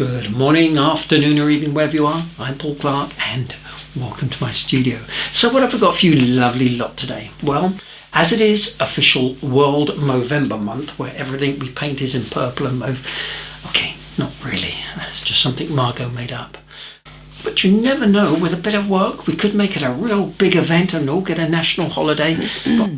Good morning, afternoon or evening, wherever you are. I'm Paul Clark and welcome to my studio. So what have I got for you lovely lot today? Well, as it is official World Mauvember month, where everything we paint is in purple and mauve. Okay, not really. That's just something Margot made up. But you never know, with a bit of work, we could make it a real big event and all get a national holiday. But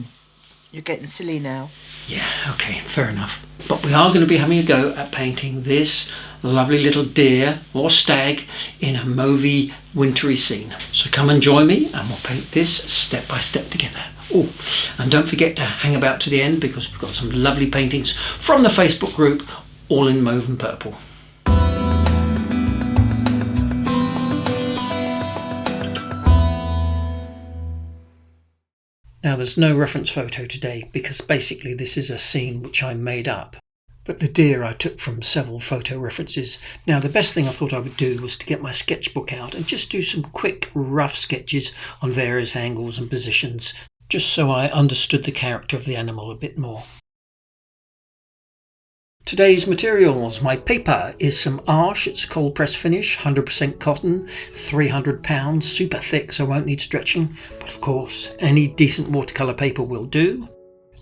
you're getting silly now. Yeah, okay, fair enough. But we are going to be having a go at painting this lovely little deer or stag in a mauvey wintry scene. So come and join me and we'll paint this step by step together. Oh, and don't forget to hang about to the end because we've got some lovely paintings from the Facebook group, all in mauve and purple. Now there's no reference photo today because basically this is a scene which I made up. But the deer I took from several photo references. Now the best thing I thought I would do was to get my sketchbook out and just do some quick rough sketches on various angles and positions, just so I understood the character of the animal a bit more. Today's materials. My paper is some Arches, it's cold press finish, 100% cotton, 300 pounds, super thick so won't need stretching, but of course any decent watercolour paper will do.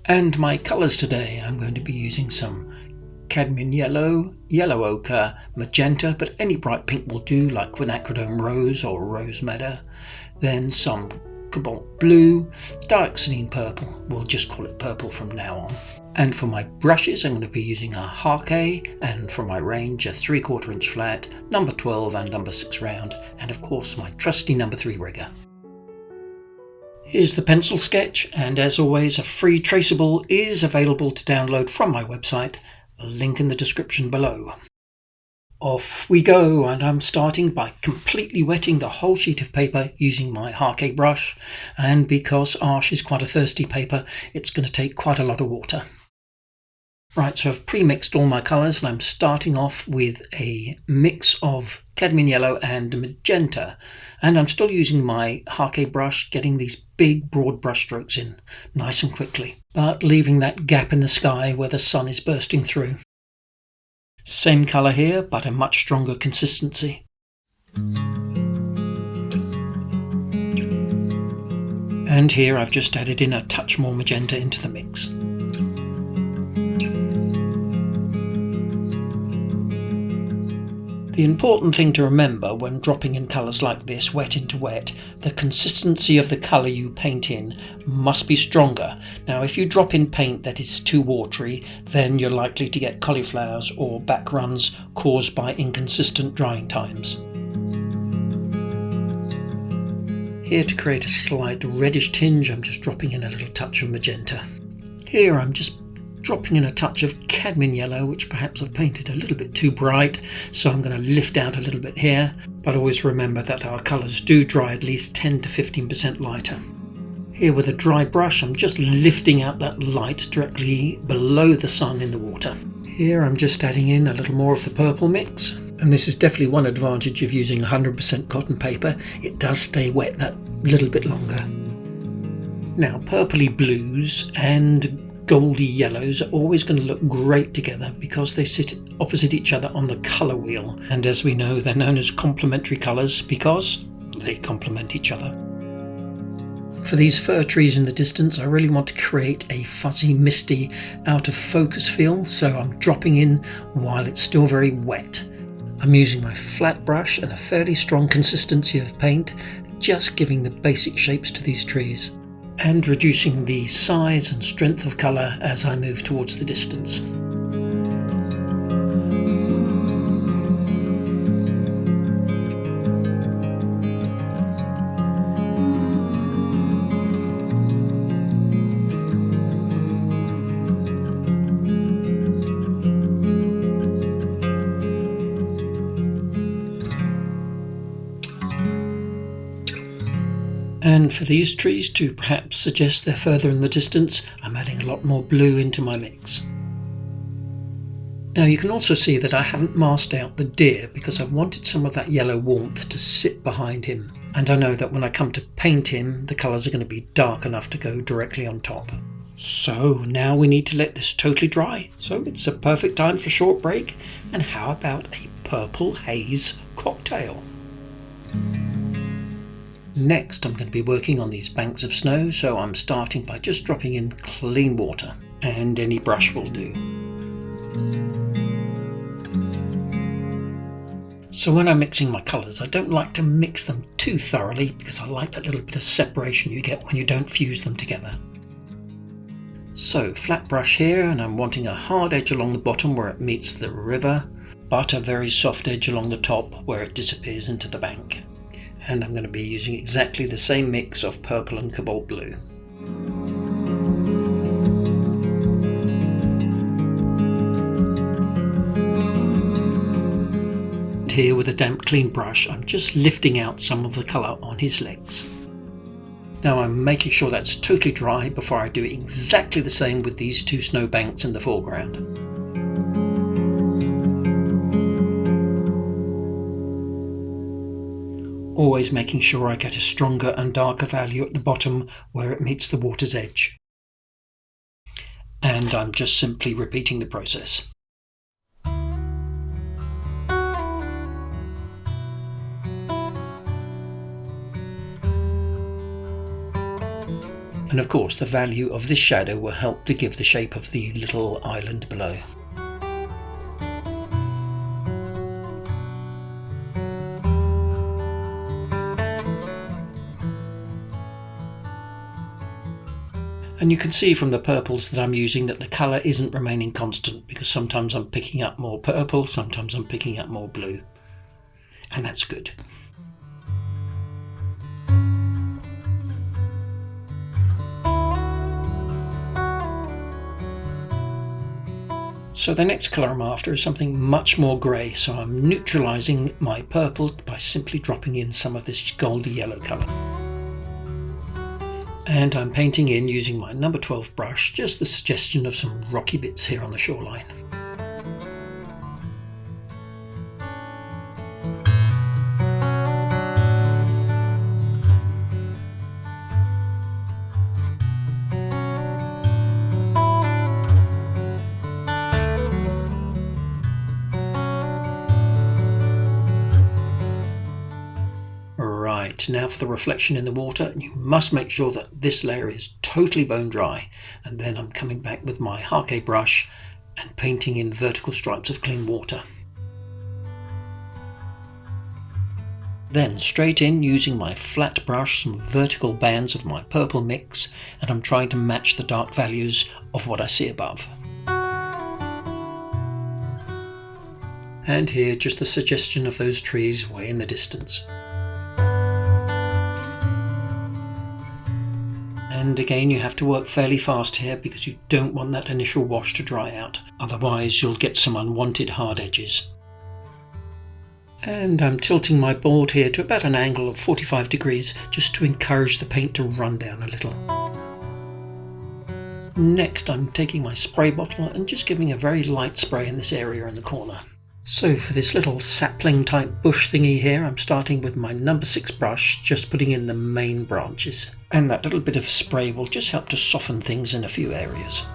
And my colours today, I'm going to be using some cadmium yellow, yellow ochre, magenta, but any bright pink will do, like quinacridone rose or rose madder. Then some cobalt blue, dioxazine purple, we'll just call it purple from now on. And for my brushes I'm going to be using a Harkay, and for my range a 3/4 inch flat, number 12 and number 6 round, and of course my trusty number 3 rigger. Here's the pencil sketch, and as always a free traceable is available to download from my website, a link in the description below. Off we go, and I'm starting by completely wetting the whole sheet of paper using my Harkay brush, and because Arches is quite a thirsty paper, it's going to take quite a lot of water. Right, so I've pre-mixed all my colours and I'm starting off with a mix of cadmium yellow and magenta, and I'm still using my Harkay brush, getting these big broad brush strokes in nice and quickly, but leaving that gap in the sky where the sun is bursting through. Same colour here, but a much stronger consistency. And here I've just added in a touch more magenta into the mix. The important thing to remember when dropping in colours like this, wet into wet, the consistency of the colour you paint in must be stronger. Now if you drop in paint that is too watery, then you're likely to get cauliflowers or back runs caused by inconsistent drying times. Here to create a slight reddish tinge, I'm just dropping in a little touch of magenta. Here I'm just dropping in a touch of cadmium yellow, which perhaps I've painted a little bit too bright, so I'm going to lift out a little bit here, but always remember that our colours do dry at least 10 to 15% lighter. Here with a dry brush I'm just lifting out that light directly below the sun in the water. Here I'm just adding in a little more of the purple mix, and this is definitely one advantage of using 100% cotton paper, it does stay wet that little bit longer. Now purpley blues and goldy yellows are always going to look great together because they sit opposite each other on the colour wheel, and as we know they're known as complementary colours because they complement each other. For these fir trees in the distance I really want to create a fuzzy, misty, out of focus feel, so I'm dropping in while it's still very wet. I'm using my flat brush and a fairly strong consistency of paint, just giving the basic shapes to these trees, and reducing the size and strength of colour as I move towards the distance. And for these trees to perhaps suggest they're further in the distance, I'm adding a lot more blue into my mix. Now you can also see that I haven't masked out the deer because I wanted some of that yellow warmth to sit behind him. And I know that when I come to paint him, the colours are going to be dark enough to go directly on top. So now we need to let this totally dry. So it's a perfect time for a short break. And how about a Purple Haze Cocktail. Next I'm going to be working on these banks of snow, so I'm starting by just dropping in clean water, and any brush will do. So when I'm mixing my colours, I don't like to mix them too thoroughly because I like that little bit of separation you get when you don't fuse them together. So flat brush here, and I'm wanting a hard edge along the bottom where it meets the river, but a very soft edge along the top where it disappears into the bank. And I'm going to be using exactly the same mix of purple and cobalt blue. Here with a damp clean brush, I'm just lifting out some of the colour on his legs. Now I'm making sure that's totally dry before I do exactly the same with these two snowbanks in the foreground. Always making sure I get a stronger and darker value at the bottom where it meets the water's edge. And I'm just simply repeating the process. And of course the value of this shadow will help to give the shape of the little island below. And you can see from the purples that I'm using that the colour isn't remaining constant, because sometimes I'm picking up more purple, sometimes I'm picking up more blue. And that's good. So the next colour I'm after is something much more grey, so I'm neutralising my purple by simply dropping in some of this goldy yellow colour. And I'm painting in using my number 12 brush, just the suggestion of some rocky bits here on the shoreline. Right, now for the reflection in the water, you must make sure that this layer is totally bone dry, and then I'm coming back with my Hake brush and painting in vertical stripes of clean water. Then straight in, using my flat brush, some vertical bands of my purple mix, and I'm trying to match the dark values of what I see above. And here just the suggestion of those trees way in the distance. And again, you have to work fairly fast here because you don't want that initial wash to dry out, otherwise you'll get some unwanted hard edges. And I'm tilting my board here to about an angle of 45 degrees just to encourage the paint to run down a little. Next, I'm taking my spray bottle and just giving a very light spray in this area in the corner. So for this little sapling type bush thingy here, I'm starting with my number 6 brush, just putting in the main branches. And that little bit of spray will just help to soften things in a few areas.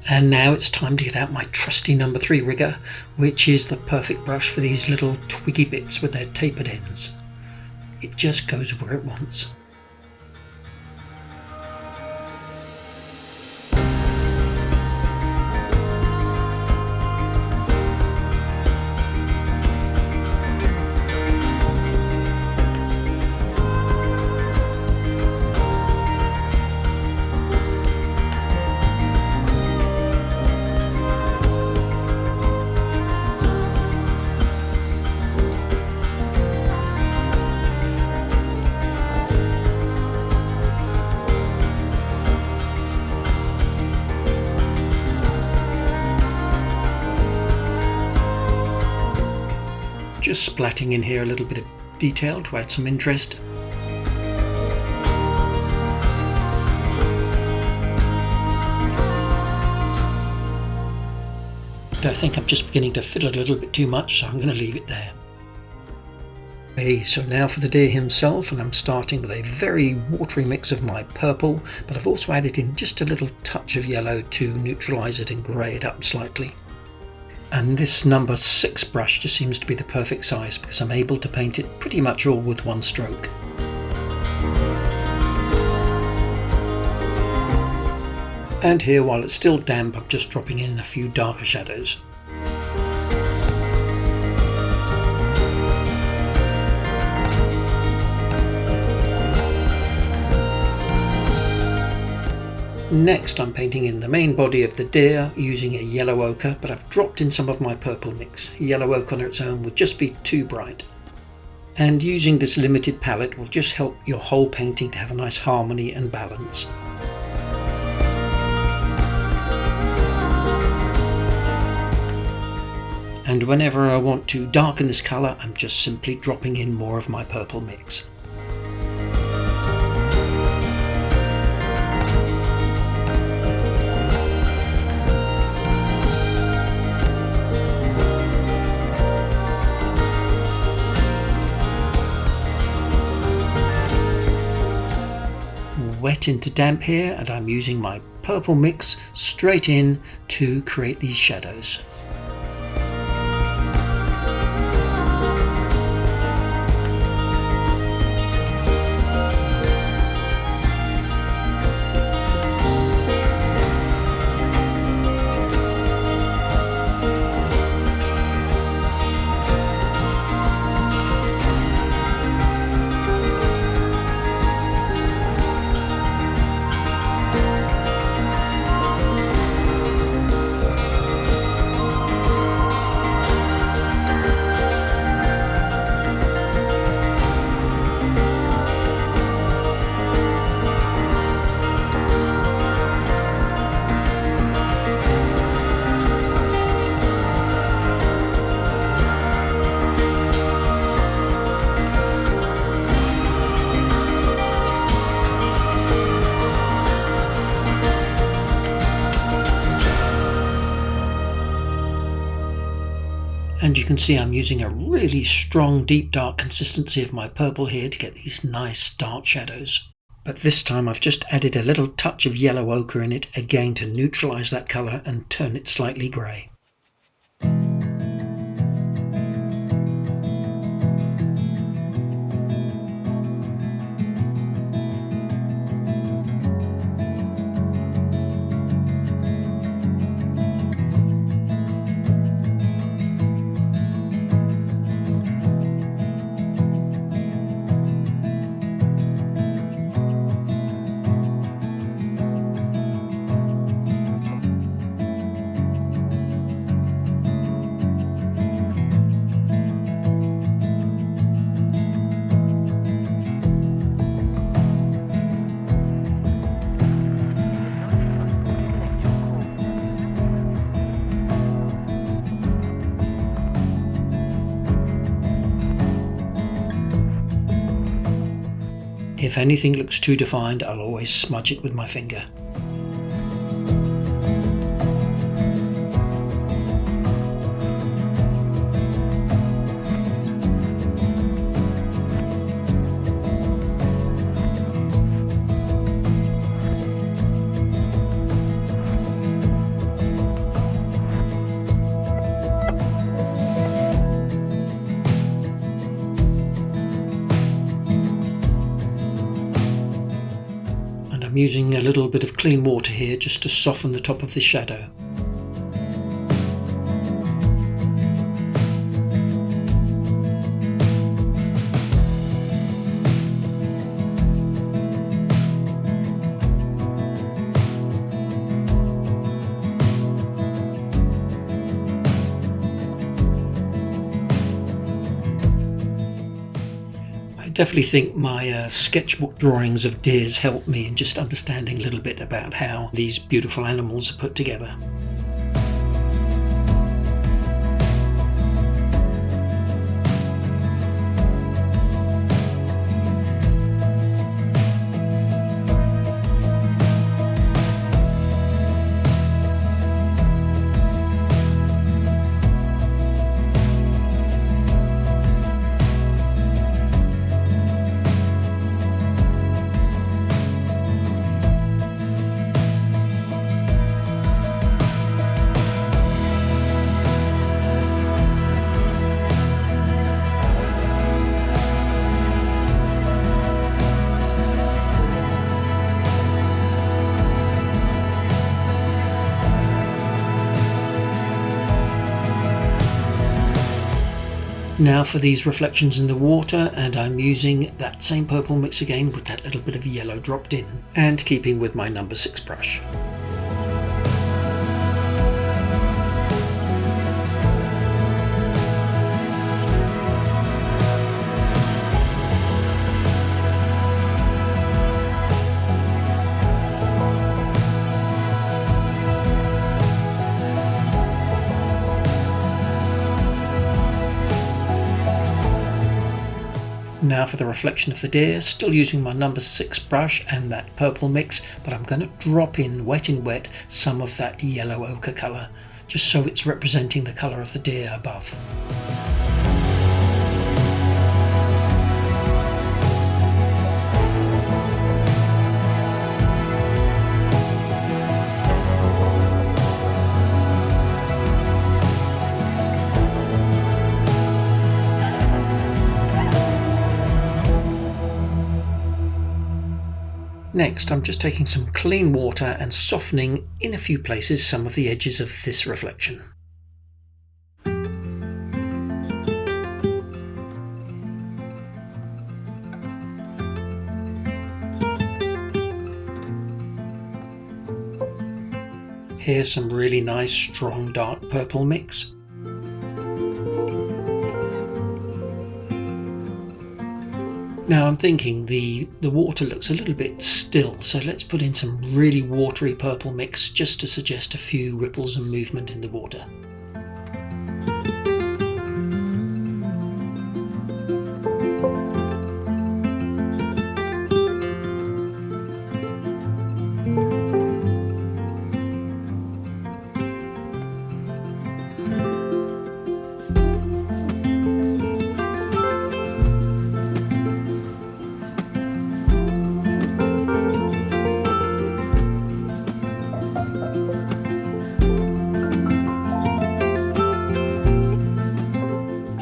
And now it's time to get out my trusty number 3 rigger, which is the perfect brush for these little twiggy bits with their tapered ends. It just goes where it wants. Just splatting in here a little bit of detail to add some interest. But I think I'm just beginning to fiddle a little bit too much, so I'm going to leave it there. Okay, so now for the deer himself, and I'm starting with a very watery mix of my purple, but I've also added in just a little touch of yellow to neutralise it and grey it up slightly. And this number 6 brush just seems to be the perfect size because I'm able to paint it pretty much all with one stroke. And here, while it's still damp, I'm just dropping in a few darker shadows. Next, I'm painting in the main body of the deer using a yellow ochre, but I've dropped in some of my purple mix. Yellow ochre on its own would just be too bright. And using this limited palette will just help your whole painting to have a nice harmony and balance. And whenever I want to darken this colour, I'm just simply dropping in more of my purple mix. Wet into damp here, and I'm using my purple mix straight in to create these shadows. And you can see I'm using a really strong deep dark consistency of my purple here to get these nice dark shadows. But this time I've just added a little touch of yellow ochre in it again to neutralise that colour and turn it slightly grey. If anything looks too defined, I'll always smudge it with my finger. I'm using a little bit of clean water here just to soften the top of the shadow. I definitely think my sketchbook drawings of deers helped me in just understanding a little bit about how these beautiful animals are put together. Now for these reflections in the water, and I'm using that same purple mix again with that little bit of yellow dropped in, and keeping with my number 6 brush. Now for the reflection of the deer, still using my number 6 brush and that purple mix, but I'm going to drop in wet in wet some of that yellow ochre colour, just so it's representing the colour of the deer above. Next, I'm just taking some clean water and softening in a few places some of the edges of this reflection. Here's some really nice strong dark purple mix. Now I'm thinking the water looks a little bit still, so let's put in some really watery purple mix just to suggest a few ripples and movement in the water.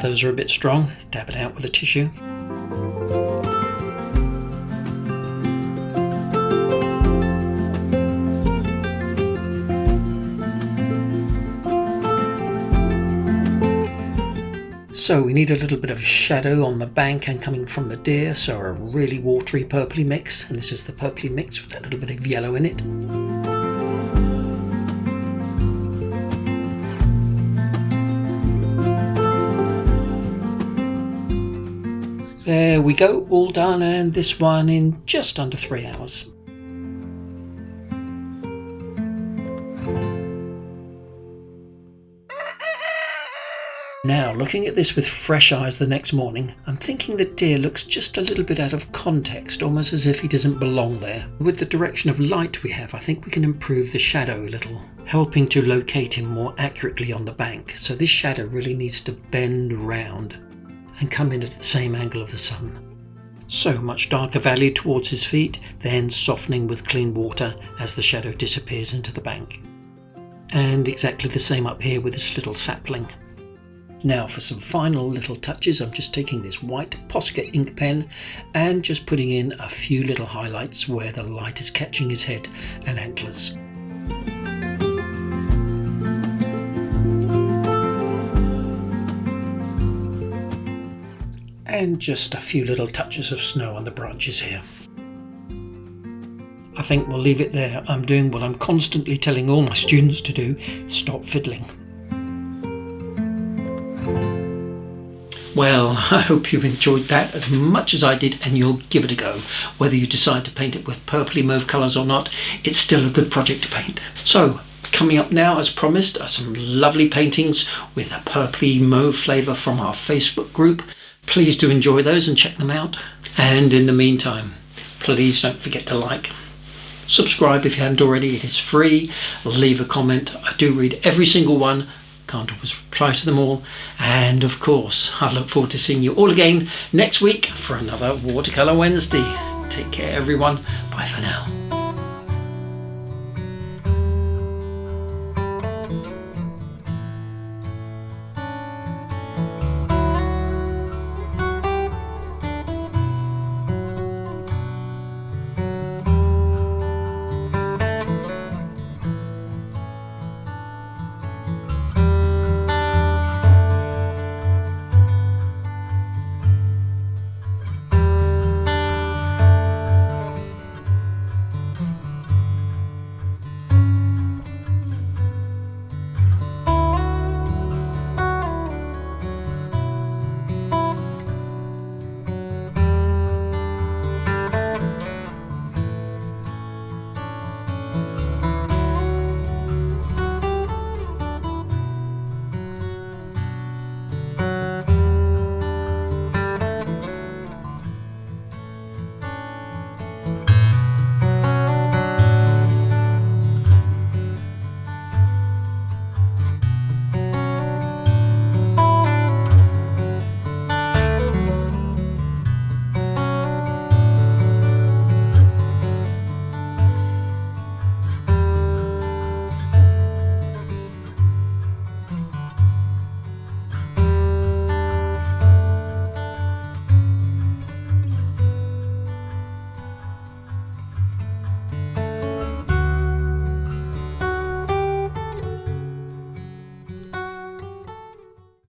Those are a bit strong, dab it out with a tissue. So we need a little bit of shadow on the bank and coming from the deer, so a really watery purpley mix, and this is the purpley mix with that little bit of yellow in it. There we go, all done, and this one in just under 3 hours. Now, looking at this with fresh eyes the next morning, I'm thinking the deer looks just a little bit out of context, almost as if he doesn't belong there. With the direction of light we have, I think we can improve the shadow a little, helping to locate him more accurately on the bank. So this shadow really needs to bend round and come in at the same angle of the sun. So much darker value towards his feet, then softening with clean water as the shadow disappears into the bank. And exactly the same up here with this little sapling. Now for some final little touches, I'm just taking this white Posca ink pen and just putting in a few little highlights where the light is catching his head and antlers. And just a few little touches of snow on the branches here. I think we'll leave it there. I'm doing what I'm constantly telling all my students to do: stop fiddling. Well, I hope you enjoyed that as much as I did, and you'll give it a go. Whether you decide to paint it with purpley mauve colours or not, it's still a good project to paint. So, coming up now, as promised, are some lovely paintings with a purpley mauve flavour from our Facebook group. Please do enjoy those and check them out. And in the meantime, please don't forget to like. Subscribe if you haven't already, it is free. Leave a comment, I do read every single one. Can't always reply to them all. And of course, I look forward to seeing you all again next week for another Watercolour Wednesday. Take care everyone, bye for now.